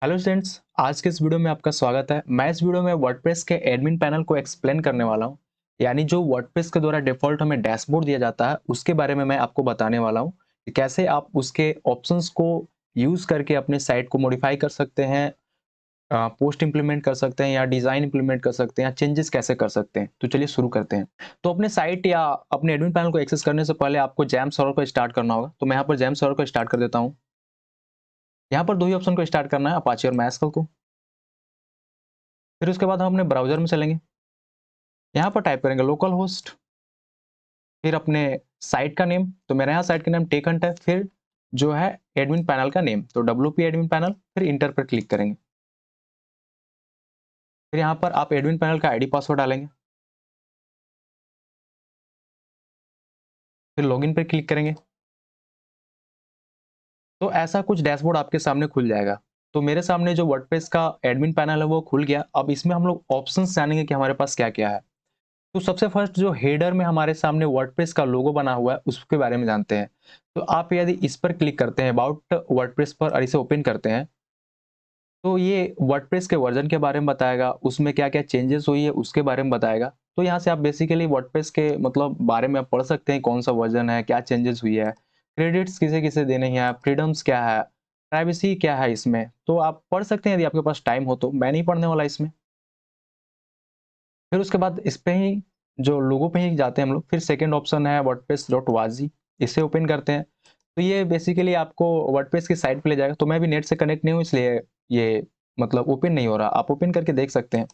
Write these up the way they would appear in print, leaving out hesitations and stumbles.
Hello students, आज के इस वीडियो में आपका स्वागत है। मैं इस वीडियो में वर्डप्रेस के एडमिन पैनल को एक्सप्लेन करने वाला हूं। यानी जो वर्डप्रेस के द्वारा डिफ़ॉल्ट हमें डैशबोर्ड दिया जाता है उसके बारे में मैं आपको बताने वाला हूं कि कैसे आप उसके ऑप्शंस को यूज़ करके अपने साइट को मॉडिफाई कर सकते हैं, पोस्ट इंप्लीमेंट कर सकते हैं या डिज़ाइन इंप्लीमेंट कर सकते हैं या चेंजेस कैसे कर सकते हैं। तो चलिए शुरू करते हैं। तो अपने साइट या अपने एडमिन पैनल को एक्सेस करने से पहले आपको जैम सर्वर को स्टार्ट करना होगा। तो मैं यहाँ पर जैम सर्वर को स्टार्ट कर देता हूँ। यहाँ पर दो ही ऑप्शन को स्टार्ट करना है, अपाचे और मैस्कल को। फिर उसके बाद हम अपने ब्राउज़र में चलेंगे। यहाँ पर टाइप करेंगे लोकल होस्ट, फिर अपने साइट का नेम। तो मेरे यहाँ साइट का नेम टेक हंट है। फिर जो है एडमिन पैनल का नेम, तो डब्ल्यूपी एडमिन पैनल, फिर इंटर पर क्लिक करेंगे। फिर यहाँ पर आप एडमिन पैनल का आईडी पासवर्ड डालेंगे। फिर लॉगिन पर क्लिक करेंगे। तो ऐसा कुछ डैशबोर्ड आपके सामने खुल जाएगा। तो मेरे सामने जो वर्डप्रेस का एडमिन पैनल है वो खुल गया। अब इसमें हम लोग ऑप्शंस जानेंगे कि हमारे पास क्या-क्या है। तो सबसे फर्स्ट जो हेडर में हमारे सामने वर्डप्रेस का लोगो बना हुआ है उसके बारे में जानते हैं। तो आप यदि इस पर क्लिक करते हैं अबाउट वर्डप्रेस पर और इसे ओपन करते हैं, तो ये वर्डप्रेस के वर्जन के बारे में बताएगा, उसमें क्या-क्या चेंजेस हुई है उसके बारे में बताएगा। तो यहाँ से आप बेसिकली वर्डप्रेस के मतलब बारे में आप पढ़ सकते हैं, कौन-सा वर्जन है, क्या चेंजेस हुई है, क्रेडिट्स किसे-किसे देने हैं, फ्रीडम्स क्या है, प्राइवेसी क्या है इसमें। तो आप पढ़ सकते हैं यदि आपके पास टाइम हो तो, मैं नहीं पढ़ने वाला इसमें। फिर उसके बाद इस पे ही जो लोगो पे ही जाते हैं हम लोग, फिर सेकंड ऑप्शन है wordpress.org, इसे ओपन करते हैं। तो ये बेसिकली आपको वर्डप्रेस की साइट पे ले जाएगा। तो मैं भी नेट से कनेक्ट नहीं हूँ इसलिए ये मतलब ओपन नहीं हो रहा। आप ओपन करके देख सकते हैं।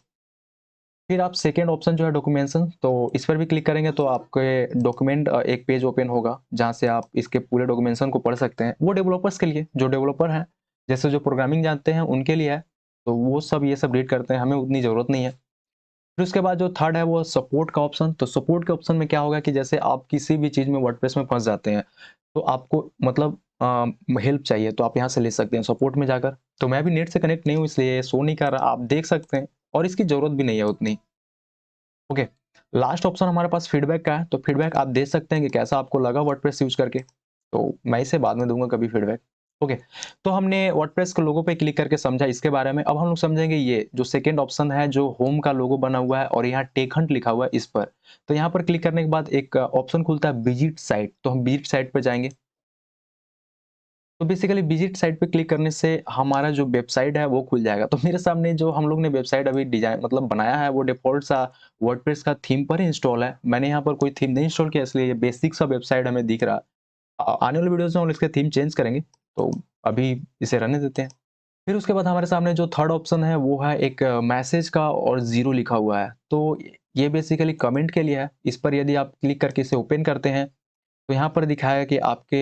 फिर आप सेकंड ऑप्शन जो है डॉक्यूमेंटेशन, तो इस पर भी क्लिक करेंगे तो आपके डॉक्यूमेंट एक पेज ओपन होगा जहाँ से आप इसके पूरे डॉक्यूमेंटेशन को पढ़ सकते हैं। वो डेवलपर्स के लिए, जो डेवलपर हैं, जैसे जो प्रोग्रामिंग जानते हैं उनके लिए है। तो वो सब ये सब रीड करते हैं, हमें उतनी ज़रूरत नहीं है। फिर उसके बाद जो थर्ड है वो सपोर्ट का ऑप्शन। तो सपोर्ट के ऑप्शन में क्या होगा कि जैसे आप किसी भी चीज़ में वर्डप्रेस में फँस जाते हैं, तो आपको मतलब हेल्प चाहिए तो आप यहाँ से ले सकते हैं सपोर्ट में जाकर। तो मैं भी नेट से कनेक्ट नहीं हूँ इसलिए शो नहीं कर रहा, आप देख सकते हैं और इसकी ज़रूरत भी नहीं है उतनी। ओके, लास्ट ऑप्शन हमारे पास फीडबैक का है। तो फीडबैक आप दे सकते हैं कि कैसा आपको लगा वर्डप्रेस यूज़ करके। तो मैं इसे बाद में दूँगा कभी फीडबैक। ओके, तो हमने वर्डप्रेस के लोगो पे क्लिक करके समझा इसके बारे में। अब हम लोग समझेंगे ये जो सेकंड ऑप्शन है, जो होम का लोगो बना हुआ है और यहाँ टेक हंट लिखा हुआ है इस पर। तो यहाँ पर क्लिक करने के बाद एक ऑप्शन खुलता है विजिट साइट। तो हम विजिट साइट पे जाएँगे। तो बेसिकली विजिट साइट पे क्लिक करने से हमारा जो वेबसाइट है वो खुल जाएगा। तो मेरे सामने जो हम लोग ने वेबसाइट अभी डिज़ाइन मतलब बनाया है वो डिफ़ॉल्ट सा वर्डप्रेस का थीम पर ही इंस्टॉल है। मैंने यहाँ पर कोई थीम नहीं इंस्टॉल किया इसलिए ये बेसिक सा वेबसाइट हमें दिख रहा है। आने वाले वीडियोज़ में हम इसके थीम चेंज करेंगे। तो अभी इसे रहने देते हैं। फिर उसके बाद हमारे सामने जो थर्ड ऑप्शन है वो है एक मैसेज का और ज़ीरो लिखा हुआ है। तो ये बेसिकली कमेंट के लिए है। इस पर यदि आप क्लिक करके इसे ओपन करते हैं तो यहाँ पर दिखाया कि आपके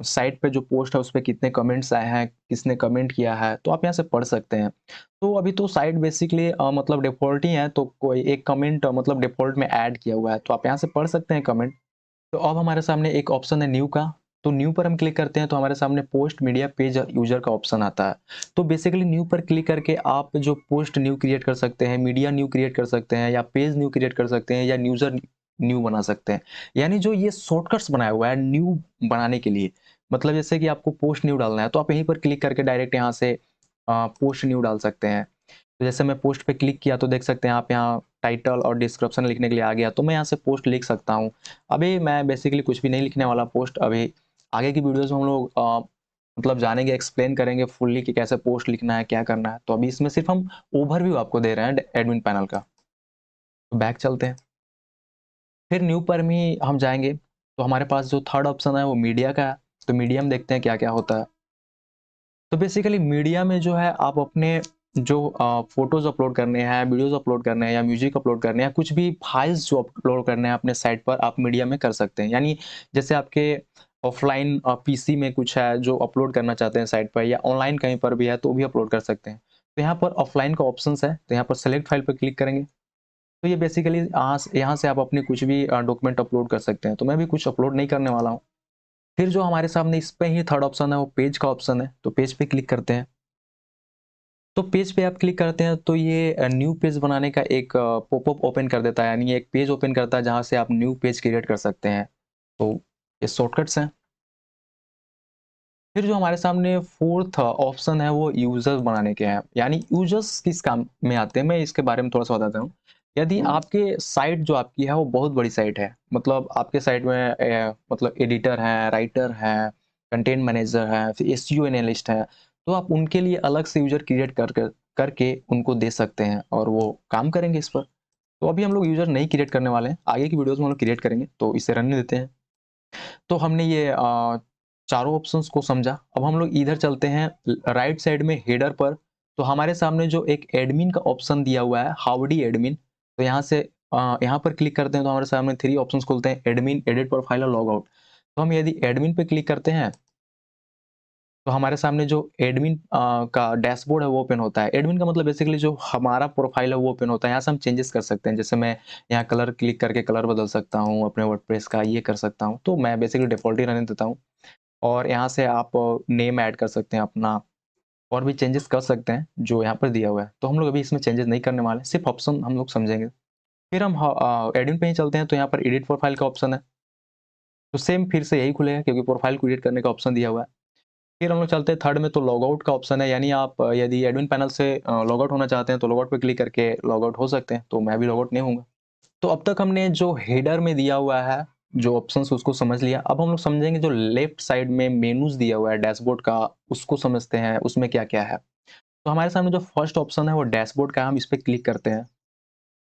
साइट पे जो पोस्ट है उस पे कितने कमेंट्स आए हैं, किसने कमेंट किया है, तो आप यहाँ से पढ़ सकते हैं। तो अभी तो साइट बेसिकली मतलब डिफ़ॉल्ट ही है, तो कोई एक कमेंट मतलब डिफ़ॉल्ट में ऐड किया हुआ है, तो आप यहाँ से पढ़ सकते हैं कमेंट। तो अब हमारे सामने एक ऑप्शन है न्यू का। तो न्यू पर हम क्लिक करते हैं तो हमारे सामने पोस्ट मीडिया पेज यूज़र का ऑप्शन आता है। तो बेसिकली न्यू पर क्लिक करके आप जो पोस्ट न्यू क्रिएट कर सकते हैं, मीडिया न्यू क्रिएट कर सकते हैं या पेज न्यू क्रिएट कर सकते हैं या न्यूज़र न्यू बना सकते हैं। यानी जो ये शॉर्टकट्स बनाया हुआ है न्यू बनाने के लिए, मतलब जैसे कि आपको पोस्ट न्यू डालना है तो आप यहीं पर क्लिक करके डायरेक्ट यहाँ से पोस्ट न्यू डाल सकते हैं। तो जैसे मैं पोस्ट पे क्लिक किया तो देख सकते हैं आप यहाँ टाइटल और डिस्क्रिप्शन लिखने के लिए आ गया, तो मैं यहाँ से पोस्ट लिख सकता हूँ। अभी मैं बेसिकली कुछ भी नहीं लिखने वाला पोस्ट, अभी आगे की वीडियोज़ में हम लोग मतलब जानेंगे, एक्सप्लेन करेंगे फुल्ली कि कैसे पोस्ट लिखना है, क्या करना है। तो अभी इसमें सिर्फ हम ओवरव्यू आपको दे रहे हैं एडमिन पैनल का। तो बैक चलते हैं। फिर न्यू पर भी हम जाएँगे, तो हमारे पास जो थर्ड ऑप्शन है वो मीडिया का है। तो मीडिया में देखते हैं क्या-क्या होता है। तो बेसिकली मीडिया में जो है आप अपने जो फ़ोटोज़ अपलोड करने हैं, वीडियोज़ अपलोड करने हैं या म्यूज़िक अपलोड करने हैं, कुछ भी फाइल्स जो अपलोड करने हैं अपने साइट पर आप मीडिया में कर सकते हैं। यानी जैसे आपके ऑफ़लाइन पीसी में कुछ है जो अपलोड करना चाहते हैं साइट पर या ऑनलाइन कहीं पर भी है तो भी अपलोड कर सकते हैं। तो यहाँ पर ऑफ़लाइन का ऑप्शंस है, तो यहाँ पर सेलेक्ट फाइल पे क्लिक करेंगे। तो ये बेसिकली यहाँ से आप अपने कुछ भी डॉक्यूमेंट अपलोड कर सकते हैं। तो मैं भी कुछ अपलोड नहीं करने वाला हूँ। फिर जो हमारे सामने इस पे ही थर्ड ऑप्शन है वो पेज का ऑप्शन है, तो पेज पे क्लिक करते हैं। तो पेज पे आप क्लिक करते हैं तो ये न्यू पेज बनाने का एक पॉपअप ओपन कर देता है, यानी एक पेज ओपन करता है जहाँ से आप न्यू पेज क्रिएट कर सकते हैं। तो ये शॉर्टकट्स हैं। फिर जो हमारे सामने फोर्थ ऑप्शन है वो यूजर्स बनाने के हैं, यानी यूजर्स किस काम में आते हैं, मैं इसके बारे में थोड़ा सा बताता हूँ। यदि आपके साइट जो आपकी है वो बहुत बड़ी साइट है, मतलब आपके साइट में मतलब एडिटर है, राइटर है, कंटेंट मैनेजर है, फिर एसईओ एनालिस्ट है, तो आप उनके लिए अलग से यूजर क्रिएट करके उनको दे सकते हैं और वो काम करेंगे इस पर। तो अभी हम लोग यूजर नहीं क्रिएट करने वाले हैं, आगे की वीडियोस में हम लोग क्रिएट करेंगे, तो इसे रन देते हैं। तो हमने ये चारों ऑप्शंस को समझा। अब हम लोग इधर चलते हैं राइट साइड में हेडर पर। तो हमारे सामने जो एक एडमिन का ऑप्शन दिया हुआ है, हाउडी एडमिन, तो यहाँ से यहाँ पर क्लिक करते हैं तो हमारे सामने 3 ऑप्शंस खुलते हैं, एडमिन, एडिट प्रोफाइल और लॉग आउट। तो हम यदि एडमिन पे क्लिक करते हैं तो हमारे सामने जो एडमिन का डैशबोर्ड है वो ओपन होता है। एडमिन का मतलब बेसिकली जो हमारा प्रोफाइल है वो ओपन होता है। यहाँ से हम चेंजेस कर सकते हैं, जैसे मैं यहाँ कलर क्लिक करके कलर बदल सकता हूँ अपने वर्डप्रेस का, ये कर सकता हूँ। तो मैं बेसिकली डिफ़ॉल्ट ही रहने देता हूँ। और यहाँ से आप नेम ऐड कर सकते हैं अपना, और भी चेंजेस कर सकते हैं जो यहाँ पर दिया हुआ है। तो हम लोग अभी इसमें चेंजेस नहीं करने वाले, सिर्फ ऑप्शन हम लोग समझेंगे। फिर हम एडमिन पे ही चलते हैं, तो यहाँ पर एडिट प्रोफाइल का ऑप्शन है। तो सेम फिर से यही खुलेगा क्योंकि प्रोफाइल को एडिट करने का ऑप्शन दिया हुआ है। फिर हम लोग चलते हैं थर्ड में, तो लॉग आउट का ऑप्शन है, यानी आप यदि एडमिन पैनल से लॉग आउट होना चाहते हैं तो लॉग आउट पे क्लिक करके लॉग आउट हो सकते हैं। तो मैं भी लॉग आउट नहीं होऊंगा। तो अब तक हमने जो हेडर में दिया हुआ है जो ऑप्शंस उसको समझ लिया। अब हम लोग समझेंगे जो लेफ्ट साइड में मेनूज दिया हुआ है डैशबोर्ड का, उसको समझते हैं उसमें क्या क्या है। तो हमारे सामने जो फर्स्ट ऑप्शन है वो डैशबोर्ड का है, हम इस पर क्लिक करते हैं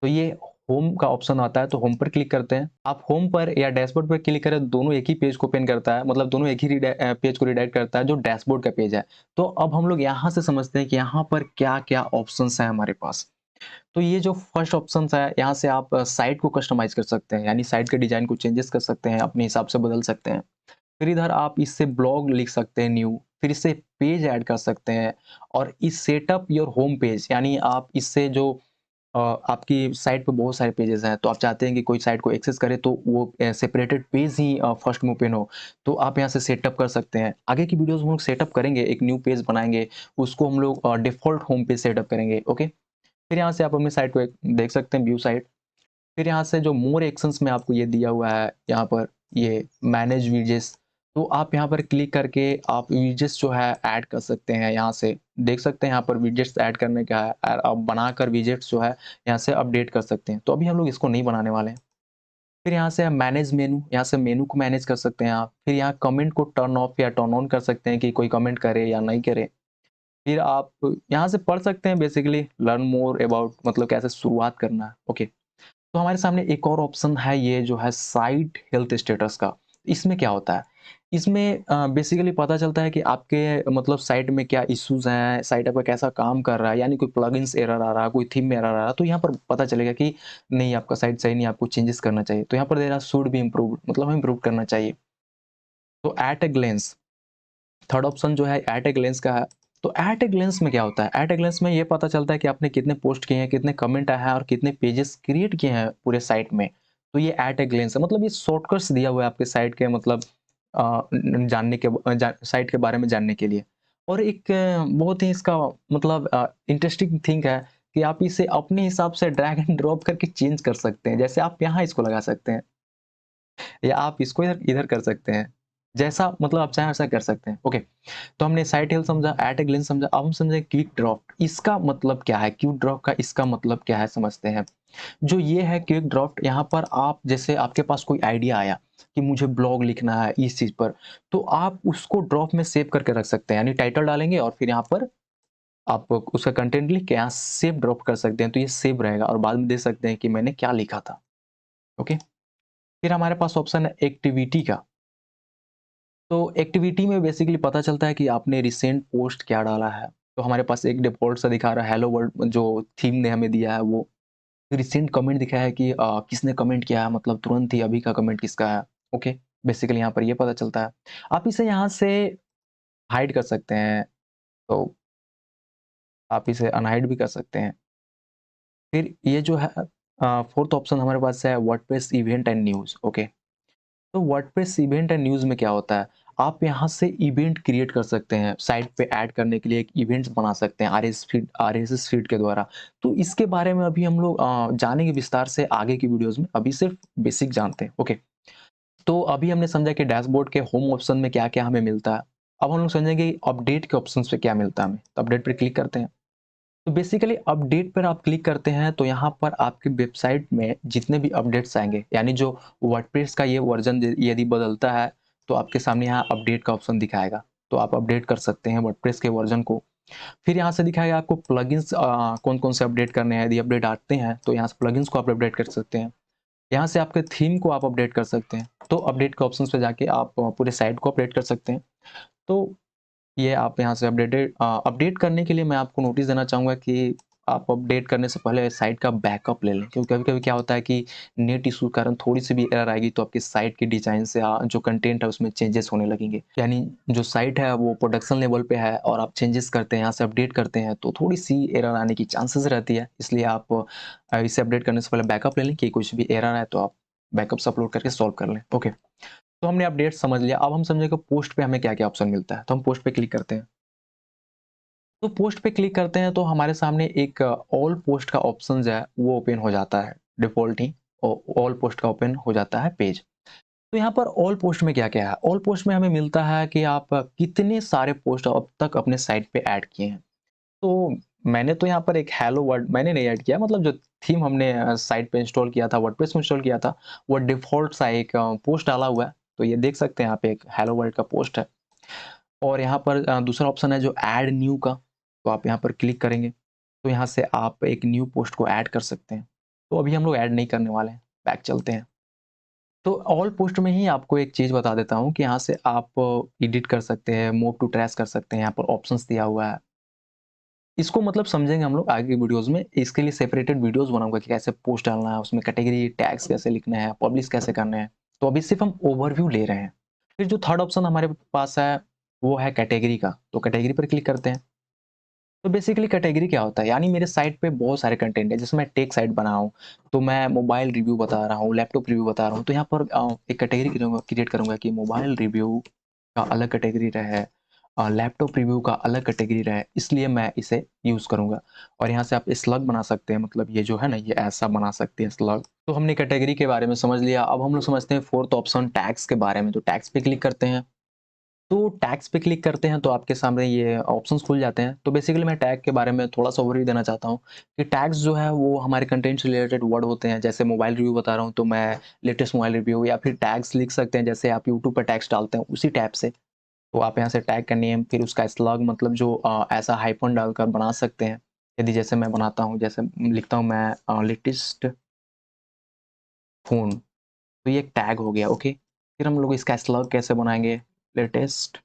तो ये होम का ऑप्शन आता है, तो होम पर क्लिक करते हैं। आप होम पर या डैशबोर्ड पर क्लिक करें, दोनों एक ही पेज को ओपन करता है, मतलब दोनों एक ही पेज को रिडायरेक्ट करता है जो डैशबोर्ड का पेज है। तो अब हम लोग यहाँ से समझते हैं कि यहाँ पर क्या क्या ऑप्शंस हैं हमारे पास। तो ये जो फर्स्ट ऑप्शन है, यहाँ से आप साइट को कस्टमाइज कर सकते हैं, यानी साइट के डिजाइन को चेंजेस कर सकते हैं, अपने हिसाब से बदल सकते हैं। फिर इधर आप इससे ब्लॉग लिख सकते हैं न्यू, फिर इससे पेज ऐड कर सकते हैं। और इस सेटअप योर होम पेज, यानी आप इससे जो आपकी साइट पे बहुत सारे पेजेस हैं, तो आप चाहते हैं कि कोई साइट को एक्सेस करे तो वो सेपरेटेड पेज ही फर्स्ट में ओपन हो, तो आप यहाँ से सेटअप कर सकते हैं। आगे की वीडियोस में हम लोग सेटअप करेंगे, एक न्यू पेज बनाएंगे, उसको हम लोग डिफ़ॉल्ट होम पेज सेटअप करेंगे, ओके। फिर यहाँ से आप अपनी साइट को एक देख सकते हैं, व्यू साइट। फिर यहाँ से जो मोर एक्शंस में आपको ये दिया हुआ है, यहाँ पर ये मैनेज विजेट्स, तो आप यहाँ पर क्लिक करके आप विजेट्स जो है ऐड कर सकते हैं। यहाँ से देख सकते हैं यहाँ पर विजेट्स ऐड करने का है, और आप बनाकर विजेट्स जो है यहाँ से अपडेट कर सकते हैं। तो अभी हम लोग इसको नहीं बनाने वाले हैं। फिर यहाँ से मैनेज मेनू, यहाँ से मेनू को मैनेज कर सकते हैं आप। फिर यहाँ कमेंट को टर्न ऑफ या टर्न ऑन कर सकते हैं कि कोई कमेंट करे या नहीं करे। फिर आप यहाँ से पढ़ सकते हैं बेसिकली लर्न मोर अबाउट, मतलब कैसे शुरुआत करना है, ओके। तो हमारे सामने एक और ऑप्शन है, ये जो है साइट हेल्थ स्टेटस का। इसमें क्या होता है, इसमें बेसिकली पता चलता है कि आपके मतलब साइट में क्या इश्यूज हैं, साइट आपका कैसा काम कर रहा है, यानी कोई प्लगइन्स एरर आ रहा है, कोई थीम में एरर आ रहा है, तो यहाँ पर पता चलेगा कि नहीं आपका साइट सही नहीं, आपको चेंजेस करना चाहिए। तो यहाँ पर दे रहा शुड बी इम्प्रूव, मतलब इम्प्रूव करना चाहिए। तो एट ए ग्लेंस, थर्ड ऑप्शन जो है एट ए ग्लेंस का है। तो एट ए ग्लेंस में क्या होता है, एट ए ग्लेंस में ये पता चलता है कि आपने कितने पोस्ट किए हैं, कितने कमेंट आए हैं और कितने पेजेस क्रिएट किए हैं पूरे साइट में। तो ये एट ए ग्लेंस है, मतलब ये शॉर्टकट्स दिया हुआ है आपके साइट के, मतलब जानने के साइट के बारे में जानने के लिए। और एक बहुत ही इसका मतलब इंटरेस्टिंग थिंग है कि आप इसे अपने हिसाब से ड्रैग एंड ड्रॉप करके चेंज कर सकते हैं। जैसे आप यहाँ इसको लगा सकते हैं या आप इसको इधर इधर कर सकते हैं, जैसा मतलब आप चाहें वैसा कर सकते हैं, ओके। तो हमने साइट हेल्थ समझा, एट ए ग्लिम्स समझा, अब हम समझे क्विक ड्राफ्ट। इसका मतलब क्या है, क्विक ड्राफ्ट का इसका मतलब क्या है समझते हैं। जो ये है क्विक ड्राफ्ट, यहाँ पर आप जैसे आपके पास कोई आइडिया आया कि मुझे ब्लॉग लिखना है इस चीज पर, तो आप उसको ड्राफ्ट में सेव करके रख सकते हैं, यानी टाइटल डालेंगे और फिर यहाँ पर आप उसका कंटेंट लिख के यहाँ सेव ड्रॉप कर सकते हैं, तो ये सेव रहेगा और बाद में देख सकते हैं कि मैंने क्या लिखा था, ओके। फिर हमारे पास ऑप्शन है एक्टिविटी का। तो एक्टिविटी में बेसिकली पता चलता है कि आपने रिसेंट पोस्ट क्या डाला है। तो हमारे पास एक डिफ़ॉल्ट सा दिखा रहा है हेलो वर्ल्ड, जो थीम ने हमें दिया है वो। रिसेंट कमेंट दिखाया है कि किसने कमेंट किया है, मतलब तुरंत ही अभी का कमेंट किसका है, ओके। बेसिकली यहाँ पर ये पता चलता है। आप इसे यहाँ से हाइड कर सकते हैं, तो आप इसे अनहाइड भी कर सकते हैं। फिर ये जो है फोर्थ ऑप्शन हमारे पास है WordPress event and news, okay. तो वर्डप्रेस इवेंट एंड न्यूज़ में क्या होता है, आप यहाँ से इवेंट क्रिएट कर सकते हैं, साइट पे ऐड करने के लिए एक इवेंट्स बना सकते हैं आरएसएस फीड के द्वारा। तो इसके बारे में अभी हम लोग जानेंगे विस्तार से आगे की वीडियोस में, अभी सिर्फ बेसिक जानते हैं, ओके। तो अभी हमने समझा कि डैशबोर्ड के होम ऑप्शन में क्या क्या हमें मिलता है। अब हम लोग समझेंगे अपडेट के ऑप्शंस पे क्या मिलता है हमें। तो अपडेट पर क्लिक करते हैं। तो बेसिकली अपडेट पर आप क्लिक करते हैं तो यहाँ पर आपकी वेबसाइट में जितने भी अपडेट्स आएंगे, यानी जो वर्डप्रेस का ये वर्जन यदि बदलता है तो आपके सामने यहाँ अपडेट का ऑप्शन दिखाएगा। तो आप अपडेट कर सकते हैं वर्डप्रेस के वर्जन को। फिर यहाँ से दिखाएगा आपको प्लगइन्स कौन कौन से अपडेट करने हैं। यदि अपडेट आते हैं तो यहाँ से प्लगइन्स को आप अपडेट कर सकते हैं। यहाँ से आपके थीम को आप अपडेट कर सकते हैं। तो अपडेट के ऑप्शन पे जाके आप पूरे साइट को अपडेट कर सकते हैं। तो ये आप यहाँ से अपडेट करने के लिए मैं आपको नोटिस देना चाहूँगा कि आप अपडेट करने से पहले साइट का बैकअप ले लें, क्योंकि कभी-कभी क्या होता है कि नेट इश्यू के कारण थोड़ी-सी भी एरर आएगी तो आपकी साइट की डिज़ाइन से जो कंटेंट है उसमें चेंजेस होने लगेंगे। यानी जो साइट है वो प्रोडक्शन लेवल पे है और आप चेंजेस करते हैं, यहाँ से अपडेट करते हैं तो थोड़ी-सी एरर आने की चांसेस रहती है। इसलिए आप इसे अपडेट करने से पहले बैकअप ले लें कि कुछ भी एरर आए तो आप बैकअप से अपलोड करके सॉल्व कर लें। ओके, तो हमने अपडेट समझ लिया। अब हम समझेंगे पोस्ट पे हमें क्या-क्या ऑप्शन मिलता है। तो हम पोस्ट पे क्लिक करते हैं। तो पोस्ट पे क्लिक करते हैं तो हमारे सामने एक ऑल पोस्ट का ऑप्शंस है वो ओपन हो जाता है डिफ़ॉल्ट ही। ऑल पोस्ट का ओपन हो जाता है पेज। तो यहाँ पर ऑल पोस्ट में क्या-क्या है? ऑल पोस्ट में हमें मिलता है कि आप कितने सारे पोस्ट अब तक अपने साइट पे ऐड किए हैं। तो मैंने तो यहाँ पर एक हेलो वर्ड मैंने नहीं ऐड किया, मतलब जो थीम हमने साइट पे इंस्टॉल किया था, वर्डप्रेस में इंस्टॉल किया था, वो डिफ़ॉल्ट सा एक पोस्ट डाला हुआ है। तो ये देख सकते हैं यहाँ पे एक हेलो वर्ल्ड का पोस्ट है। और यहाँ पर दूसरा ऑप्शन है जो ऐड न्यू का, तो आप यहाँ पर क्लिक करेंगे, तो यहाँ से आप एक न्यू पोस्ट को ऐड कर सकते हैं। तो अभी हम लोग ऐड नहीं करने वाले हैं, बैक चलते हैं। तो ऑल पोस्ट में ही आपको एक चीज़ बता देता हूँ कि यहाँ से आप एडिट कर सकते हैं, मूव टू ट्रैश कर सकते हैं, यहाँ पर ऑप्शंस दिया हुआ है। इसको मतलब समझेंगे हम लोग आगे की वीडियोज़ में, इसके लिए सेपरेटेड वीडियोज़ बनाऊँगा कि कैसे पोस्ट डालना है, उसमें कैटेगरी टैग्स कैसे लिखने हैं, पब्लिश कैसे करने हैं। तो अभी सिर्फ़ हम ओवरव्यू ले रहे हैं। फिर जो थर्ड ऑप्शन हमारे पास है, वो है कैटेगरी का, तो कैटेगरी पर क्लिक करते हैं। तो बेसिकली कैटेगरी क्या होता है, यानी मेरे साइट पे बहुत सारे कंटेंट है, जैसे मैं टेक साइट बना हूँ, तो मैं मोबाइल रिव्यू बता रहा हूँ, लैपटॉप रिव्यू बता रहा हूँ, तो यहाँ पर एक कैटेगरी क्रिएट करूँगा कि मोबाइल रिव्यू का अलग कैटेगरी रहे, लैपटॉप रिव्यू का अलग कैटेगरी रहे, इसलिए मैं इसे यूज़ करूँगा। और यहाँ से आप स्लग बना सकते हैं, मतलब ये जो है ना, ये ऐसा बना सकते हैं स्लग। तो हमने कैटेगरी के बारे में समझ लिया। अब हम लोग समझते हैं फोर्थ ऑप्शन टैग्स के बारे में। तो टैग्स पे क्लिक करते हैं। तो टैग्स पे क्लिक करते हैं तो आपके सामने ये ऑप्शंस खुल जाते हैं। तो बेसिकली मैं टैग के बारे में थोड़ा-सा ओवरव्यू देना चाहता हूँ कि टैग्स जो है वो हमारे कंटेंट से रिलेटेड वर्ड होते हैं। जैसे मोबाइल रिव्यू बता रहा हूँ तो मैं लेटेस्ट मोबाइल रिव्यू, या फिर टैग्स लिख सकते हैं जैसे आप यूट्यूब पे टैग्स डालते हैं उसी टैब से। तो आप यहाँ से टैग का नेम, फिर उसका स्लग, मतलब जो ऐसा हाइफ़न डालकर बना सकते हैं। यदि जैसे मैं बनाता हूँ, जैसे लिखता हूँ मैं लेटेस्ट फ़ोन, तो ये एक टैग हो गया, ओके। फिर हम लोग इसका स्लग कैसे बनाएँगे, लेटेस्ट,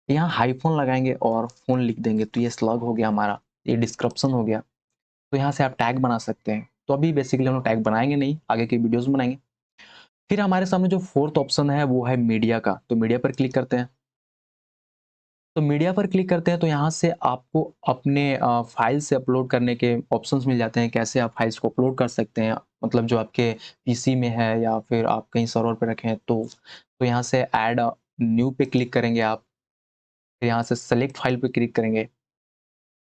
यहाँ हाइफ़न लगाएँगे और फ़ोन लिख देंगे, तो ये स्लग हो गया हमारा, ये डिस्क्रिप्शन हो गया। तो यहाँ से आप टैग बना सकते हैं। तो अभी बेसिकली हम लोग टैग बनाएँगे नहीं, आगे की वीडियोज़ में बनाएँगे। फिर हमारे सामने जो 4th ऑप्शन है वो है मीडिया का, तो मीडिया पर क्लिक करते हैं। तो मीडिया पर क्लिक करते हैं तो यहाँ से आपको अपने फ़ाइल से अपलोड करने के ऑप्शंस मिल जाते हैं, कैसे आप फ़ाइल्स को अपलोड कर सकते हैं। मतलब जो आपके पीसी में है या फिर आप कहीं सर्वर पे रखे हैं तो। तो यहाँ से ऐड न्यू पे क्लिक करेंगे आप, फिर यहाँ से सेलेक्ट फ़ाइल पे क्लिक करेंगे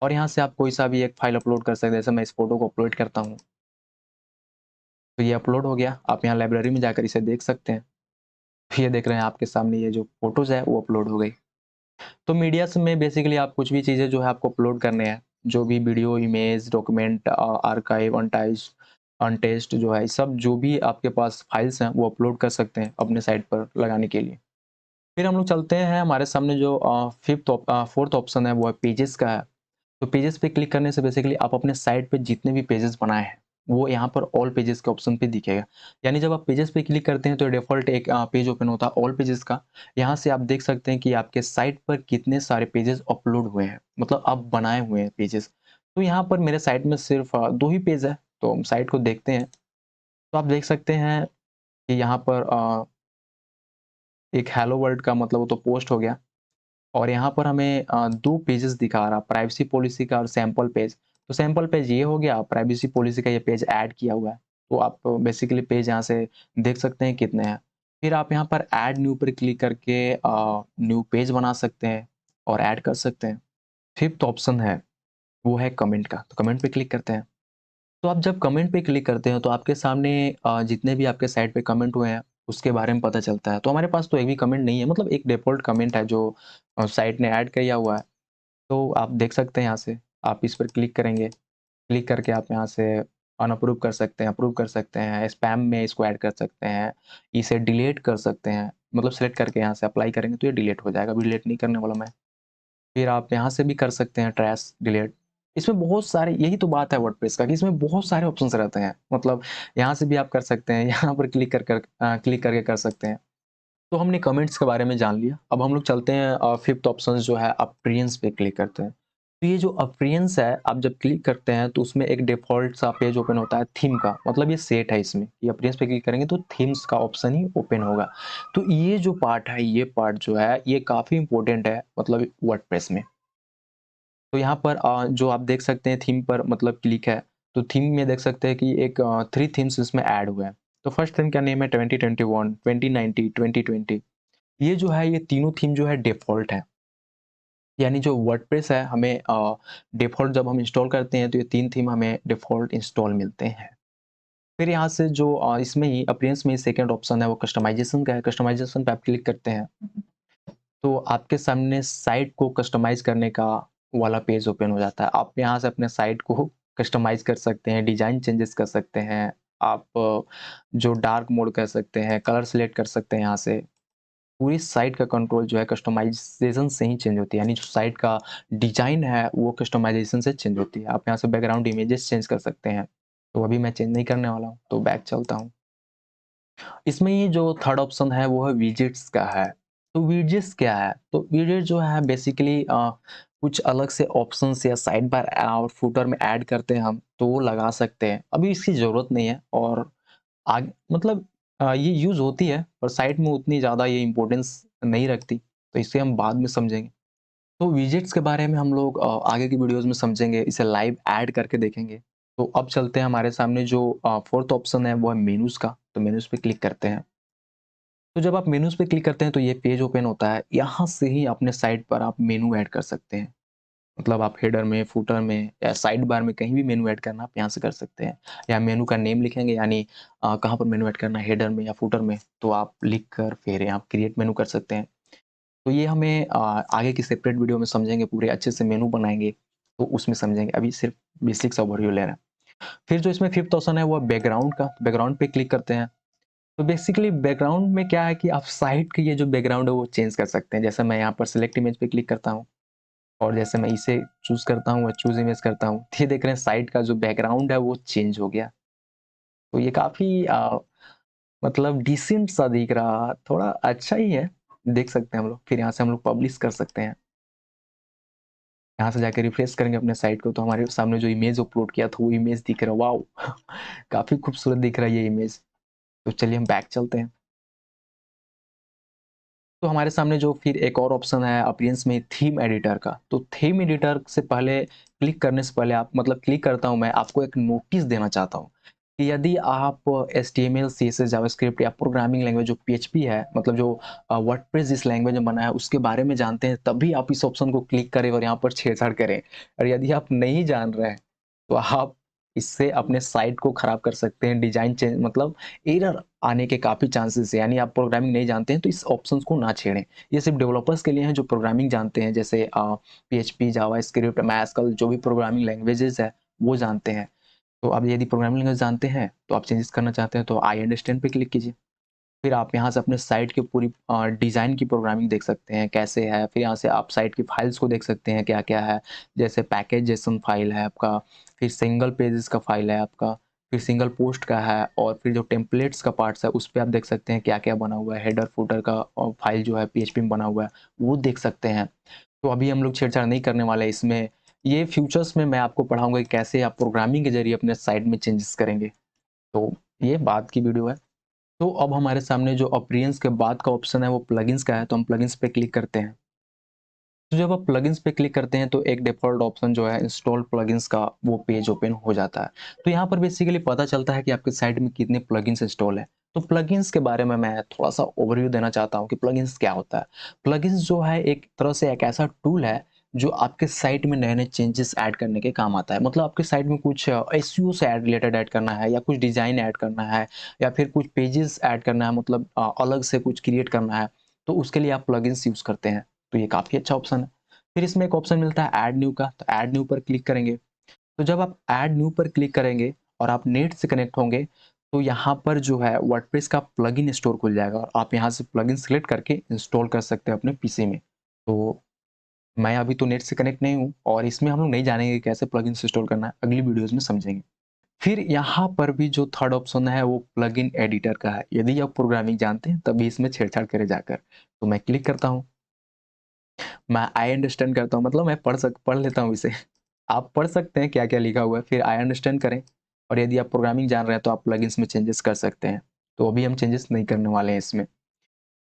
और यहाँ से आप कोई-सा भी एक फ़ाइल अपलोड कर सकते हैं। जैसे मैं इस फ़ोटो को अपलोड करता हूँ, तो ये अपलोड हो गया। आप यहाँ लाइब्रेरी में जाकर इसे देख सकते हैं। तो ये देख रहे हैं आपके सामने ये जो फ़ोटोज़ है वो अपलोड हो गई। तो मीडियाज़ में बेसिकली आप कुछ भी चीज़ें जो है आपको अपलोड करने हैं, जो भी वीडियो, इमेज, डॉक्यूमेंट, आर्काइव, अनटेस्ट जो है, सब जो भी आपके पास फाइल्स हैं, वो अपलोड कर सकते हैं अपने साइट पर लगाने के लिए। फिर हम लोग चलते हैं, हमारे सामने जो 4th ऑप्शन है, वो है पेजेज़ का है। तो पेजेस पे क्लिक करने से बेसिकली आप अपने साइट पे जितने भी पेजेस बनाए हैं, वो यहाँ पर ऑल पेजेस के ऑप्शन पे दिखेगा। यानी जब आप पेजेस पे क्लिक करते हैं तो डिफ़ॉल्ट एक पेज ओपन होता है ऑल पेजेस का। यहाँ से आप देख सकते हैं कि आपके साइट पर कितने सारे पेजेस अपलोड हुए हैं, मतलब आप बनाए हुए हैं पेजेस। तो यहाँ पर मेरे साइट में सिर्फ़ 2 ही पेज है, तो हम साइट को देखते हैं। तो आप देख सकते हैं कि यहाँ पर एक हेलो वर्ल्ड का, मतलब वो तो पोस्ट हो गया। और यहाँ पर हमें 2 पेजेस दिखा रहा, प्राइवेसी पॉलिसी का और सैंपल पेज। तो सैंपल पेज ये हो गया, प्राइवेसी पॉलिसी का ये पेज ऐड किया हुआ है। तो आप बेसिकली पेज यहाँ से देख सकते हैं कितने हैं। फिर आप यहाँ पर ऐड न्यू पर क्लिक करके न्यू पेज बना सकते हैं और ऐड कर सकते हैं। 5th ऑप्शन है, वो है कमेंट का, तो कमेंट पे क्लिक करते हैं। तो आप जब कमेंट पे क्लिक करते हैं तो आपके सामने जितने भी आपके साइट पे कमेंट हुए हैं, उसके बारे में पता चलता है। तो हमारे पास तो एक भी कमेंट नहीं है, मतलब एक डिफ़ॉल्ट कमेंट है जो साइट ने ऐड किया हुआ है। तो आप देख सकते हैं यहाँ से, आप इस पर क्लिक करेंगे, क्लिक करके आप यहाँ से अनअप्रूव कर सकते हैं, अप्रूव कर सकते हैं, स्पैम में इसको ऐड कर सकते हैं, इसे डिलीट कर सकते हैं। मतलब सेलेक्ट करके यहाँ से अप्लाई करेंगे तो ये डिलीट हो जाएगा, अभी डिलीट नहीं करने वाला मैं। फिर आप यहाँ से भी कर सकते हैं ट्रैश डिलीट। इसमें बहुत सारे, यही तो बात है वर्डप्रेस का कि इसमें बहुत सारे ऑप्शंस रहते हैं। मतलब यहाँ से भी आप कर सकते हैं, यहाँ पर क्लिक करके कर सकते हैं। तो हमने कमेंट्स के बारे में जान लिया। अब हम लोग चलते हैं फिफ्थ ऑप्शन जो है अपीयरेंस पे क्लिक करते हैं। तो ये जो अपीयरेंस है, आप जब क्लिक करते हैं तो उसमें एक डिफ़ॉल्ट सा पेज ओपन होता है थीम का, मतलब ये सेट है इसमें कि अपीयरेंस पे क्लिक करेंगे तो थीम्स का ऑप्शन ही ओपन होगा। तो ये जो पार्ट है, ये पार्ट जो है ये काफ़ी इम्पोर्टेंट है मतलब वर्डप्रेस में। तो यहाँ पर जो आप देख सकते हैं थीम पर मतलब क्लिक है, तो थीम में देख सकते हैं कि एक 3 थीम्स इसमें ऐड हुए हैं। तो फर्स्ट थीम का नेम है 2021, 2090, 2020। ये जो है, ये तीनों थीम जो है डिफ़ॉल्ट है। यानी जो वर्डप्रेस है हमें डिफ़ॉल्ट जब हम इंस्टॉल करते हैं तो ये 3 थीम हमें डिफ़ॉल्ट इंस्टॉल मिलते हैं। फिर यहाँ से जो इसमें ही अपीयरेंस में सेकंड ऑप्शन है वो कस्टमाइज़ेशन का है। कस्टमाइज़ेशन पे आप क्लिक करते हैं, तो आपके सामने साइट को कस्टमाइज़ करने का वाला पेज ओपन हो जाता है। आप यहाँ से अपने साइट को कस्टमाइज़ कर सकते हैं, डिज़ाइन चेंजेस कर सकते हैं। आप जो डार्क मोड कर सकते हैं, कलर सेलेक्ट कर सकते हैं यहाँ से। पूरी साइट का कंट्रोल जो है कस्टमाइज़ेशन से ही चेंज होती है, यानी जो साइट का डिज़ाइन है वो कस्टमाइज़ेशन से चेंज होती है। आप यहाँ से बैकग्राउंड इमेजेस चेंज कर सकते हैं, तो अभी मैं चेंज नहीं करने वाला हूँ, तो बैक चलता हूँ। इसमें ये जो थर्ड ऑप्शन है वो है विजेट्स का है। तो विजेट्स क्या है? तो विजेट जो है बेसिकली कुछ अलग से ऑप्शंस या साइड बार और फुटर में ऐड करते हैं हम, तो वो लगा सकते हैं। अभी इसकी ज़रूरत नहीं है और आग मतलब ये यूज़ होती है पर साइट में उतनी ज़्यादा ये इम्पोर्टेंस नहीं रखती, तो इसे हम बाद में समझेंगे। तो विजेट्स के बारे में हम लोग आगे की वीडियोज़ में समझेंगे, इसे लाइव ऐड करके देखेंगे। तो अब चलते हैं, हमारे सामने जो फोर्थ ऑप्शन है वो है मेनूज़ का, तो मेनूज़ पे क्लिक करते हैं। तो जब आप मेनूज़ पे क्लिक करते हैं तो ये पेज ओपन होता है, यहाँ से ही अपने साइट पर आप मेनू ऐड कर सकते हैं। मतलब आप हेडर में, फुटर में या साइड बार में कहीं भी मेनू ऐड करना आप यहाँ से कर सकते हैं। या मेनू का नेम लिखेंगे, यानी कहाँ पर मेनू ऐड करना है, हेडर में या फुटर में, तो आप लिख कर फिर यहाँ क्रिएट मेनू कर सकते हैं। तो ये हमें आगे की सेपरेट वीडियो में समझेंगे, पूरे अच्छे से मेनू बनाएँगे, तो उसमें समझेंगे। अभी सिर्फ बेसिक सा ओवरव्यू ले रहे हैं। फिर जो इसमें फिफ्थ ऑप्शन है वो है बैकग्राउंड का, बैकग्राउंड पे क्लिक करते हैं। तो बेसिकली बैकग्राउंड में क्या है कि आप साइट की ये जो बैकग्राउंड है वो चेंज कर सकते हैं। जैसे मैं यहाँ पर सिलेक्ट इमेज पे क्लिक करता हूँ और जैसे मैं इसे चूज़ करता हूँ, चूज़ इमेज करता हूँ, तो ये देख रहे हैं साइट का जो बैकग्राउंड है वो चेंज हो गया। तो ये काफ़ी मतलब डिसेंट सा दिख रहा, थोड़ा अच्छा ही है, देख सकते हैं हम लोग। फिर यहाँ से हम लोग पब्लिश कर सकते हैं। यहाँ से जाके रिफ्रेश करेंगे अपने साइट को तो हमारे सामने जो इमेज अपलोड किया था वो इमेज दिख रहा है, वॉव! काफ़ी खूबसूरत दिख रहा है ये इमेज। तो चलिए हम बैक चलते हैं। तो हमारे सामने जो फिर एक और ऑप्शन है अपीयरेंस में थीम एडिटर का। तो थीम एडिटर से पहले क्लिक करने से पहले आप मतलब क्लिक करता हूँ मैं, आपको एक नोटिस देना चाहता हूँ कि यदि आप एचटीएमएल, सीएसएस, जावास्क्रिप्ट या प्रोग्रामिंग लैंग्वेज जो पीएचपी है, मतलब जो वर्डप्रेस जिस लैंग्वेज में बना है उसके बारे में जानते हैं, तभी आप इस ऑप्शन को क्लिक करें और यहाँ पर छेड़छाड़ करें। और यदि आप नहीं जान रहे हैं तो आप इससे अपने साइट को खराब कर सकते हैं, डिज़ाइन चेंज मतलब एरर आने के काफ़ी चांसेस है। यानी आप प्रोग्रामिंग नहीं जानते हैं तो इस ऑप्शंस को ना छेड़ें। ये सिर्फ डेवलपर्स के लिए हैं जो प्रोग्रामिंग जानते हैं, जैसे पीएचपी, जावास्क्रिप्ट, मैथ्सकल जो भी प्रोग्रामिंग लैंग्वेजेस है वो जानते हैं। तो आप यदि प्रोग्रामिंग लैंग्वेज जानते हैं तो आप चेंजेस करना चाहते हैं तो आई अंडरस्टैंड पे क्लिक कीजिए। फिर आप यहाँ से अपने साइट की पूरी डिज़ाइन की प्रोग्रामिंग देख सकते हैं कैसे है। फिर यहाँ से आप साइट की फाइल्स को देख सकते हैं क्या-क्या है। जैसे पैकेज जेसन फाइल है आपका, फिर सिंगल पेजेस का फाइल है आपका, फिर सिंगल पोस्ट का है और फिर जो टेम्पलेट्स का पार्ट्स है उस पे आप देख सकते हैं क्या-क्या बना हुआ है। हेडर फुटर का फाइल जो है पीएचपी में बना हुआ है वो देख सकते हैं। तो अभी हम लोग छेड़छाड़ नहीं करने वाले हैं इसमें। ये फ्यूचर्स में मैं आपको पढ़ाऊँगा कि कैसे आप प्रोग्रामिंग के ज़रिए अपने साइट में चेंजेस करेंगे। तो ये बाद की वीडियो है। तो अब हमारे सामने जो अपीयरेंस के बाद का ऑप्शन है वो प्लगइन्स का है, तो हम प्लगइन्स पे क्लिक करते हैं। तो जब आप प्लगइन्स पे क्लिक करते हैं तो एक डिफ़ॉल्ट ऑप्शन जो है इंस्टॉल प्लगइन्स का वो पेज ओपन हो जाता है। तो यहाँ पर बेसिकली पता चलता है कि आपके साइट में कितने प्लगइन्स इंस्टॉल हैं। तो प्लगइन्स के बारे में मैं थोड़ा-सा ओवरव्यू देना चाहता हूँ कि प्लगइन्स क्या होता है। प्लगइन्स जो है एक तरह से एक ऐसा टूल है जो आपके साइट में नए-नए चेंजेस ऐड करने के काम आता है। मतलब आपके साइट में कुछ एसईओ से रिलेटेड ऐड करना है या कुछ डिज़ाइन ऐड करना है या फिर कुछ पेजेस ऐड करना है, मतलब अलग से कुछ क्रिएट करना है, तो उसके लिए आप प्लगइन्स यूज़ करते हैं। तो ये काफ़ी अच्छा ऑप्शन है। फिर इसमें एक ऑप्शन मिलता है ऐड न्यू का, तो ऐड न्यू पर क्लिक करेंगे। तो जब आप ऐड न्यू पर क्लिक करेंगे और आप नेट से कनेक्ट होंगे, तो यहाँ पर जो है वर्डप्रेस का प्लगइन स्टोर खुल जाएगा और आप यहाँ से प्लगइन सेलेक्ट करके इंस्टॉल कर सकते हैं अपने पीसी में। तो मैं अभी तो नेट से कनेक्ट नहीं हूँ और इसमें हम लोग नहीं जानेंगे कैसे प्लगइन्स इंस्टॉल करना है, अगली वीडियोज़ में समझेंगे। फिर यहाँ पर भी जो थर्ड ऑप्शन है वो प्लगइन एडिटर का है। यदि आप प्रोग्रामिंग जानते हैं तभी इसमें छेड़छाड़ करें जाकर। तो मैं क्लिक करता हूँ, मैं आई अंडरस्टैंड करता हूँ, मतलब मैं पढ़ लेता हूँ इसे। आप पढ़ सकते हैं क्या-क्या लिखा हुआ है, फिर आई अंडरस्टैंड करें और यदि आप प्रोग्रामिंग जान रहे हैं तो आप प्लगइन्स में चेंजेस कर सकते हैं। तो अभी हम चेंजेस नहीं करने वाले हैं इसमें।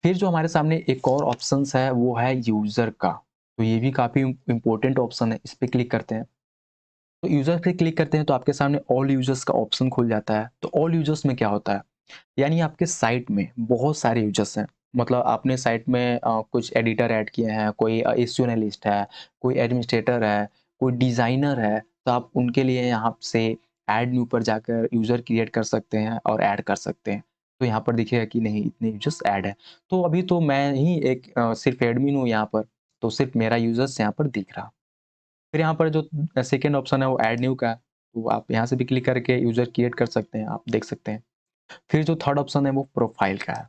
फिर जो हमारे सामने एक और ऑप्शंस है वो है यूज़र का। तो ये भी काफ़ी इम्पोर्टेंट ऑप्शन है, इस पे क्लिक करते हैं। तो यूज़र पे क्लिक करते हैं तो आपके सामने ऑल यूज़र्स का ऑप्शन खुल जाता है। तो ऑल यूज़र्स में क्या होता है? यानी आपके साइट में बहुत सारे यूज़र्स हैं। मतलब आपने साइट में कुछ एडिटर ऐड किए हैं, कोई एसईओ एनालिस्ट है, कोई एडमिनिस्ट्रेटर है, कोई डिज़ाइनर है, तो आप उनके लिए यहाँ से ऐड न्यू पर जाकर यूज़र क्रिएट कर सकते हैं और ऐड कर सकते हैं। तो यहाँ पर दिखेगा कि नहीं इतने यूज़र्स ऐड है। तो अभी तो मैं ही एक सिर्फ़ एडमिन हूँ यहाँ पर, तो सिर्फ़ मेरा यूज़र्स यहाँ पर दिख रहा। फिर यहाँ पर जो सेकंड ऑप्शन है वो ऐड न्यू का है, तो आप यहाँ से भी क्लिक करके यूज़र क्रिएट कर सकते हैं, आप देख सकते हैं। फिर जो थर्ड ऑप्शन है वो प्रोफाइल का है।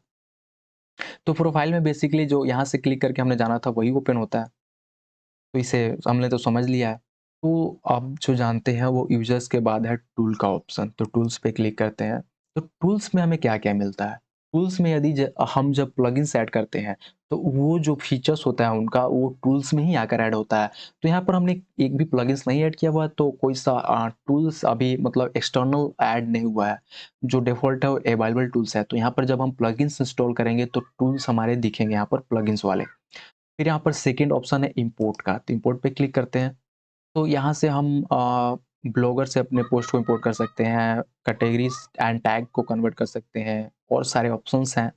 तो प्रोफाइल में बेसिकली जो यहाँ से क्लिक करके हमने जाना था वही ओपन होता है। तो इसे हमने तो समझ लिया है। तो अब जो जानते हैं वो यूज़र्स के बाद है टूल का ऑप्शन। तो टूल्स पे क्लिक करते हैं। तो टूल्स में हमें क्या-क्या मिलता है? टूल्स में यदि हम जब प्लगइन्स ऐड करते हैं तो वो जो फीचर्स होता है उनका वो टूल्स में ही आकर ऐड होता है। तो यहाँ पर हमने एक भी प्लगइन्स नहीं ऐड किया हुआ है तो कोई सा टूल्स अभी मतलब एक्सटर्नल ऐड नहीं हुआ है। जो डिफ़ॉल्ट है वो अवेलेबल टूल्स है। तो यहाँ पर जब हम प्लगइन्स इंस्टॉल करेंगे तो टूल्स हमारे दिखेंगे यहाँ पर प्लगइन्स वाले। फिर यहाँ पर सेकंड ऑप्शन है इम्पोर्ट का, तो इम्पोर्ट पे क्लिक करते हैं। तो यहाँ से हम ब्लॉगर से अपने पोस्ट को इम्पोर्ट कर सकते हैं, कैटेगरीज़ एंड टैग को कन्वर्ट कर सकते हैं और सारे ऑप्शंस हैं,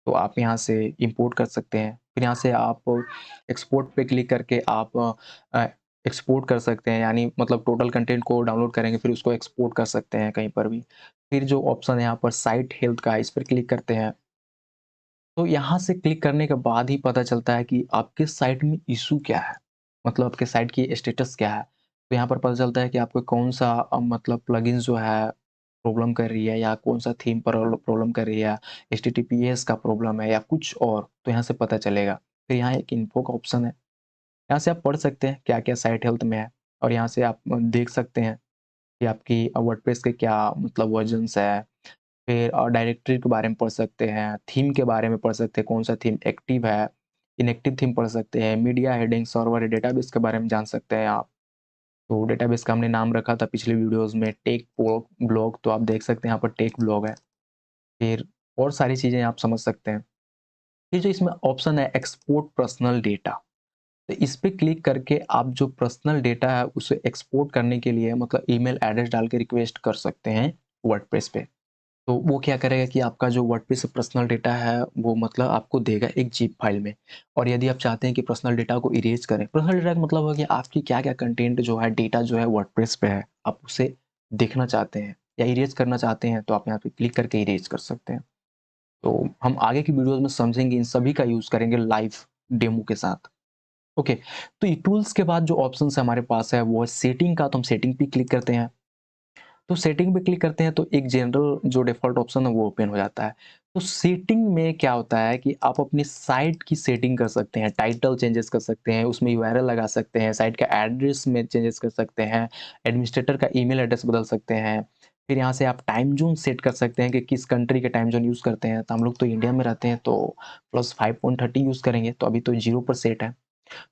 तो आप यहाँ से इम्पोर्ट कर सकते हैं। फिर यहाँ से आप एक्सपोर्ट पे क्लिक करके आप अ, एक्सपोर्ट कर सकते हैं, यानी मतलब टोटल कंटेंट को डाउनलोड करेंगे फिर उसको एक्सपोर्ट कर सकते हैं कहीं पर भी। फिर जो ऑप्शन है यहाँ पर साइट हेल्थ का, इस पर क्लिक करते हैं। तो यहाँ से क्लिक करने के बाद ही पता चलता है कि आपके साइट में इश्यू क्या है, मतलब आपके साइट की स्टेटस क्या है। तो यहाँ पर पता चलता है कि आपको कौन-सा मतलब प्लगइन जो है प्रॉब्लम कर रही है या कौन-सा थीम प्रॉब्लम कर रही है, एचटीटीपीएस का प्रॉब्लम है या कुछ और, तो यहाँ से पता चलेगा। फिर यहाँ एक इन्फो का ऑप्शन है, यहाँ से आप पढ़ सकते हैं क्या-क्या साइट हेल्थ में है और यहाँ से आप देख सकते हैं कि आपकी वर्डप्रेस के क्या मतलब वर्जन्स है। फिर डायरेक्टरी के बारे में पढ़ सकते हैं, थीम के बारे में पढ़ सकते हैं, कौन-सा थीम एक्टिव है, इनएक्टिव थीम पढ़ सकते हैं, मीडिया हेडिंग, सर्वर, डेटाबेस के बारे में जान सकते हैं आप। तो डेटाबेस का हमने नाम रखा था पिछले वीडियोज़ में टेक ब्लॉग, तो आप देख सकते हैं यहाँ पर टेक ब्लॉग है। फिर और सारी चीज़ें आप समझ सकते हैं। फिर जो इसमें ऑप्शन है एक्सपोर्ट पर्सनल डेटा, तो इस पे क्लिक करके आप जो पर्सनल डेटा है उसे एक्सपोर्ट करने के लिए मतलब ईमेल एड्रेस डाल के रिक्वेस्ट कर सकते हैं वर्डप्रेस पे। तो वो क्या करेगा कि आपका जो वर्डप्रेस पर्सनल डेटा है वो मतलब आपको देगा एक ज़िप फाइल में। और यदि आप चाहते हैं कि पर्सनल डेटा को इरेज़ करें, पर्सनल डेटा का मतलब हो गया आपकी क्या-क्या कंटेंट जो है, डेटा जो है वर्डप्रेस पे है, आप उसे देखना चाहते हैं या इरेज़ करना चाहते हैं, तो आप यहाँ पे क्लिक करके इरेज़ कर सकते हैं। तो हम आगे की वीडियोज़ में समझेंगे, इन सभी का यूज़ करेंगे लाइव डेमो के साथ। ओके, तो ये टूल्स के बाद जो ऑप्शंस हमारे पास है वो है सेटिंग का, तो हम सेटिंग पे क्लिक करते हैं। तो सेटिंग पे क्लिक करते हैं तो एक जनरल जो डिफ़ॉल्ट ऑप्शन है वो ओपन हो जाता है। तो सेटिंग में क्या होता है कि आप अपनी साइट की सेटिंग कर सकते हैं, टाइटल चेंजेस कर सकते हैं, उसमें यूआरएल लगा सकते हैं, साइट का एड्रेस में चेंजेस कर सकते हैं, एडमिनिस्ट्रेटर का ईमेल एड्रेस बदल सकते हैं। फिर यहाँ से आप टाइम ज़ोन सेट कर सकते हैं कि किस कंट्री के टाइम ज़ोन यूज़ करते हैं। तो हम लोग तो इंडिया में रहते हैं तो +5.30 यूज़ करेंगे, तो अभी तो 0 पर सेट है।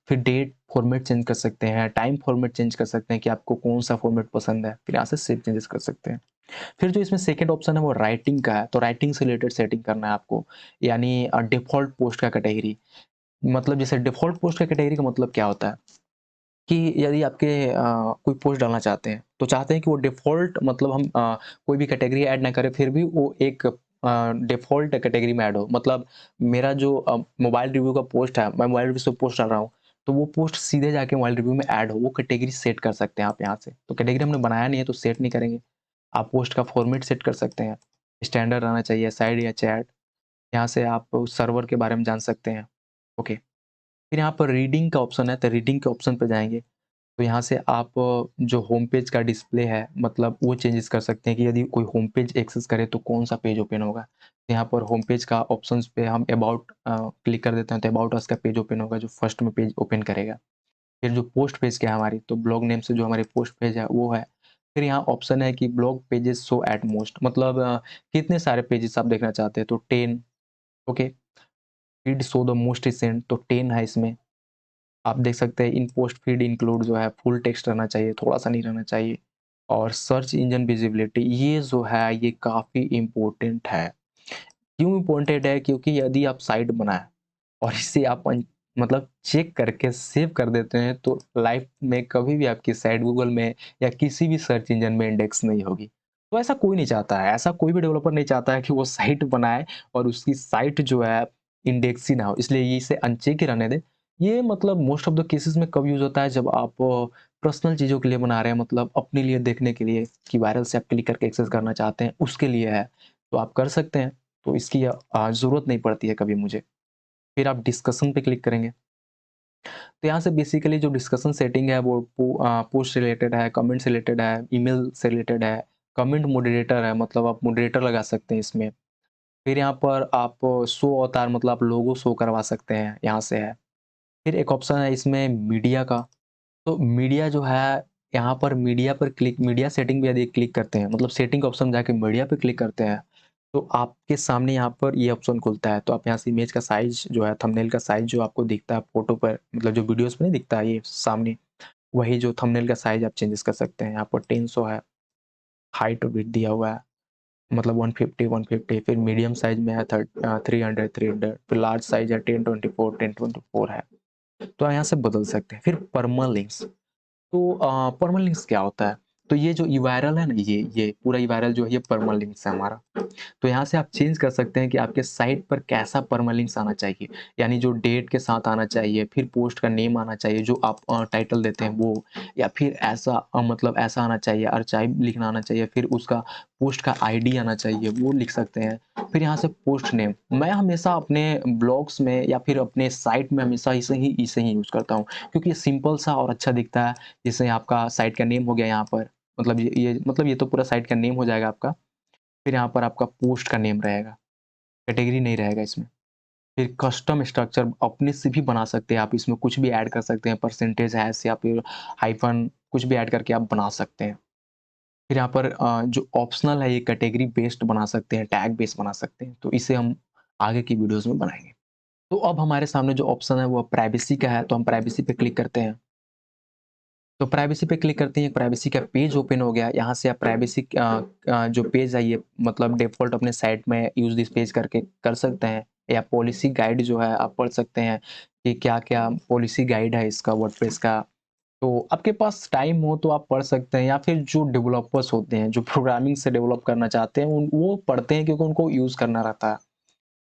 फिर डेट फॉर्मेट चेंज कर सकते हैं, टाइम फॉर्मेट चेंज कर सकते हैं कि आपको कौन-सा फॉर्मेट पसंद है, फिर यहाँ से सेव चेंजेस कर सकते हैं। फिर जो इसमें सेकंड ऑप्शन है वो राइटिंग का है, तो राइटिंग से रिलेटेड सेटिंग करना है आपको, यानी डिफ़ॉल्ट पोस्ट का कैटेगरी। मतलब जैसे डिफ़ॉल्ट पोस्ट का कैटेगरी का मतलब क्या होता है कि यदि आपके कोई पोस्ट डालना चाहते हैं, तो चाहते हैं कि वो डिफ़ॉल्ट मतलब हम कोई भी कैटेगरी ऐड ना करें, फिर भी वो एक डिफ़ॉल्ट कैटेगरी में ऐड हो। मतलब मेरा जो मोबाइल रिव्यू का पोस्ट है, मैं मोबाइल रिव्यू से पोस्ट डाल रहा हूँ, तो वो पोस्ट सीधे जाके मोबाइल रिव्यू में ऐड हो, वो कैटेगरी सेट कर सकते हैं आप यहाँ से। तो कैटेगरी हमने बनाया नहीं है तो सेट नहीं करेंगे। आप पोस्ट का फॉर्मेट सेट कर सकते हैं, स्टैंडर्ड रहना चाहिए, साइड या चैट। यहाँ से आप सर्वर के बारे में जान सकते हैं। ओके। फिर यहाँ पर रीडिंग का ऑप्शन है, तो रीडिंग के ऑप्शन पे जाएँगे, तो यहाँ से आप जो होम पेज का डिस्प्ले है मतलब वो चेंजेस कर सकते हैं कि यदि कोई होम पेज एक्सेस करे तो कौन-सा पेज ओपन होगा। तो यहाँ पर होम पेज का ऑप्शंस पे हम अबाउट क्लिक कर देते हैं, तो अबाउट अस का पेज ओपन होगा, जो फर्स्ट में पेज ओपन करेगा। फिर जो पोस्ट पेज क्या है हमारी, तो ब्लॉग नेम से जो हमारी पोस्ट पेज है वो है। फिर यहाँ ऑप्शन है कि blog pages show at most, मतलब कितने सारे पेजेस आप देखना चाहते हैं, तो 10। Okay. Feed show the most recent, तो 10 है इसमें। आप देख सकते हैं इन पोस्ट फीड इंक्लूड जो है फुल टेक्स्ट रहना चाहिए, थोड़ा-सा नहीं रहना चाहिए। और सर्च इंजन विजिबिलिटी ये जो है ये काफ़ी इम्पोर्टेंट है। क्यों इम्पोर्टेंट है? क्योंकि यदि आप साइट बनाएँ और इसे आप मतलब चेक करके सेव कर देते हैं, तो लाइफ में कभी भी आपकी साइट गूगल में या किसी भी सर्च इंजन में इंडेक्स नहीं होगी। तो ऐसा कोई नहीं चाहता है, ऐसा कोई भी डेवलपर नहीं चाहता है कि वो साइट बनाए और उसकी साइट जो है इंडेक्स ही ना हो, इसलिए ये इसे अनचेक ही रहने दें। ये मतलब मोस्ट ऑफ द केसेस में कब यूज़ होता है, जब आप पर्सनल चीज़ों के लिए बना रहे हैं, मतलब अपने लिए देखने के लिए कि वायरल से आप क्लिक करके एक्सेस करना चाहते हैं, उसके लिए है। तो आप कर सकते हैं, तो इसकी ज़रूरत नहीं पड़ती है कभी मुझे। फिर आप डिस्कशन पे क्लिक करेंगे। तो यहाँ से बेसिकली जो डिस्कशन सेटिंग है वो पोस्ट रिलेटेड है, कमेंट से रिलेटेड है, ईमेल से रिलेटेड है, कमेंट मॉडरेटर है, मतलब आप मॉडरेटर लगा सकते हैं इसमें। फिर यहाँ पर आप शो अवतार मतलब आप लोगो शो करवा सकते हैं, यहाँ से है। फिर एक ऑप्शन है इसमें मीडिया का, तो मीडिया जो है यहाँ पर मीडिया पर क्लिक, मीडिया सेटिंग पे यदि क्लिक करते हैं, मतलब सेटिंग का ऑप्शन जाके मीडिया पे क्लिक करते हैं, तो आपके सामने यहाँ पर ये ऑप्शन खुलता है। तो आप यहाँ से इमेज का साइज़ जो है, थंबनेल का साइज़ जो आपको दिखता है फ़ोटो पर, मतलब जो वीडियोज़ में नहीं दिखता है ये सामने, वही जो थंबनेल का साइज़ आप चेंजेस कर सकते हैं। यहाँ पर 1000 है, हाइट और विड्थ दिया हुआ है, मतलब 150, 150। फिर मीडियम साइज़ में है 300, 300। फिर लार्ज साइज़ है 1024, 1024 है। तो यहाँ से बदल सकते हैं। फिर परमालिंक्स, तो परमालिंक्स क्या होता है? तो ये जो यूआरएल है ना, ये पूरा यूआरएल जो है ये परमालिंक्स है हमारा। तो यहाँ से आप चेंज कर सकते हैं कि आपके साइट पर कैसा परमालिंक्स आना चाहिए। यानी जो डेट के साथ आना चाहिए, फिर पोस्ट का नेम आना चाहिए जो आप टाइटल देते हैं वो, या फिर ऐसा मतलब ऐसा आना चाहिए, आर्काइव लिखना आना चाहिए, फिर उसका पोस्ट का आईडी आना चाहिए, वो लिख सकते हैं। फिर यहाँ से पोस्ट नेम, मैं हमेशा अपने ब्लॉग्स में या फिर अपने साइट में हमेशा इसे ही यूज़ करता हूँ, क्योंकि ये सिंपल सा और अच्छा दिखता है। जैसे आपका साइट का नेम हो गया यहाँ पर, मतलब ये तो पूरा साइट का नेम हो जाएगा आपका। फिर यहाँ पर आपका पोस्ट का नेम रहेगा, कैटेगरी नहीं रहेगा इसमें। फिर कस्टम स्ट्रक्चर अपने से भी बना सकते हैं आप, इसमें कुछ भी ऐड कर सकते हैं, परसेंटेज हैश या फिर हाइफ़न कुछ भी ऐड करके आप बना सकते हैं। फिर यहाँ पर जो ऑप्शनल है ये कैटेगरी बेस्ड बना सकते हैं, टैग बेस्ड बना सकते हैं, तो इसे हम आगे की वीडियोज़ में बनाएँगे। तो अब हमारे सामने जो ऑप्शन है वो प्राइवेसी का है, तो हम प्राइवेसी पे क्लिक करते हैं। तो प्राइवेसी पे क्लिक करते ही एक प्राइवेसी का पेज ओपन हो गया। यहाँ से आप प्राइवेसी जो पेज है ये मतलब डिफ़ॉल्ट अपने साइट में यूज़ दिस पेज करके कर सकते हैं, या पॉलिसी गाइड जो है आप पढ़ सकते हैं कि क्या-क्या पॉलिसी गाइड है इसका वर्डप्रेस का। तो आपके पास टाइम हो तो आप पढ़ सकते हैं, या फिर जो डेवलपर्स होते हैं, जो प्रोग्रामिंग से डेवलप करना चाहते हैं उन वो पढ़ते हैं क्योंकि उनको यूज़ करना रहता है।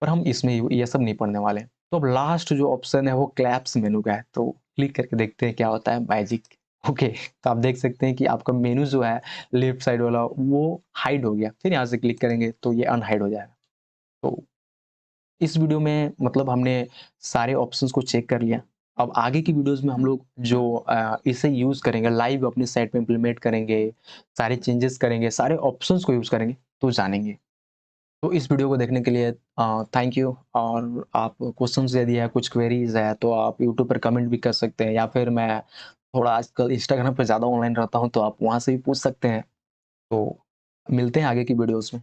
पर हम इसमें ये सब नहीं पढ़ने वाले हैं। तो अब लास्ट जो ऑप्शन है वो क्लैप्स मेनू का है, तो क्लिक करके देखते हैं क्या होता है मैजिक। ओके, तो आप देख सकते हैं कि आपका मेनू जो है लेफ्ट साइड वाला वो हाइड हो गया। फिर यहाँ से क्लिक करेंगे तो ये अनहाइड हो जाएगा। तो इस वीडियो में मतलब हमने सारे ऑप्शंस को चेक कर लिया। अब आगे की वीडियोज़ में हम लोग जो इसे यूज़ करेंगे, लाइव अपनी साइट पे इम्प्लीमेंट करेंगे, सारे चेंजेस करेंगे, सारे ऑप्शंस को यूज़ करेंगे, तो जानेंगे। तो इस वीडियो को देखने के लिए थैंक यू। और आप क्वेश्चंस यदि है, कुछ क्वेरीज़ है, तो आप यूट्यूब पर कमेंट भी कर सकते हैं, या फिर मैं थोड़ा आजकल इंस्टाग्राम पे ज़्यादा ऑनलाइन रहता हूँ, तो आप वहाँ से भी पूछ सकते हैं। तो मिलते हैं आगे की वीडियोज़ में।